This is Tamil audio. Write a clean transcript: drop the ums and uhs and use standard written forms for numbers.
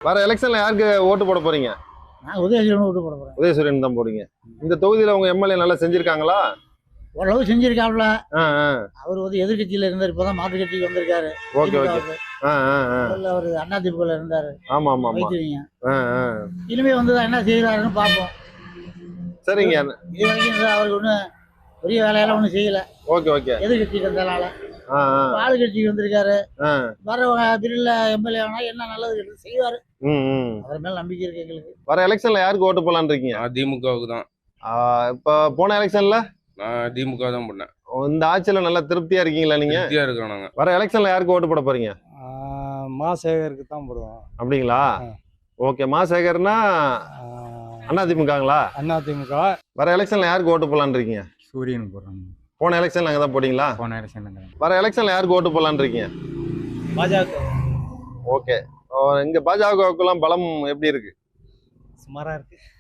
வர எலெக்ஷன்ல யாருக்கு ஓட்டு போட போறீங்க? நான் உதயசூரியன் ஓட்டு போட போறேன். உதயசூரியன் தான் போடுங்க. இந்த தொகுதியில உங்க எம்எல்ஏ நல்லா செஞ்சிருக்காங்களா? ஓரளவு செஞ்சிருக்காப்ல. ஆ, ஆ. அவர் வந்து எதிர்கட்சியில இருந்தார், இப்பதான் மாற்று கட்சிக்கு வந்திருக்காரு. Okay, okay. ஆ, ஆ, ஆ. முதல்ல அவர் அதிமுகல இருந்தாரு. ஆமா, ஆமா, ஆமா. வைத்திருங்க. ஆ, ஆ. இனிமே வந்துதான் என்ன செய்யறாருன்னு பார்ப்போம். சரிங்க. இது வரைக்கும் அவருக்கு ஒன்றும் பெரிய வேலையெல்லாம் ஒன்றும் செய்யல. Okay, okay. எதிர்கட்சிக்கு இருந்தனால ஆ, ஆ. ஆளுங்கட்சிக்கு வந்திருக்காரு. ஆ. வர பிரில எம்எல்ஏ ஆனா என்ன நல்லது கெட்டது செய்வாரு. ம், ம். அவர் மேல நம்பிக்கை இருக்கு எங்களுக்கு. வர எலெக்ஷன்ல யாருக்கு ஓட்டு போடலான்னு இருக்கீங்க? திமுகவுக்கு தான். இப்ப போன எலெக்ஷன்ல நான் திமுக தான் பண்ணேன். இந்த ஆட்சியில நல்லா திருப்தியா இருக்கீங்களா நீங்க? திருப்தியா இருக்கோம் நாங்க. வர எலெக்ஷன்ல யாருக்கு ஓட்டு போட போறீங்க? மாசேகருக்கு தான் போடுவோம். அப்படிங்களா? ஓகே. மாசேகர்னா அதிமுகங்களா? அதிமுக. வர எலெக்ஷன்ல யாருக்கு ஓட்டு போடலான்னு இருக்கீங்க? சூரியன் போடுறாங்க. போன எலெக்ஷன்ல அங்க தான் போட்டீங்களா? போன எலெக்ஷன். வர எலெக்ஷன்ல யாருக்கு ஓட்டு போடலான்னு இருக்கீங்க? பாஜக ஓகே. இங்க பாஜகவுக்குலாம் பலம் எப்படி இருக்கு? சுமாரா இருக்கு.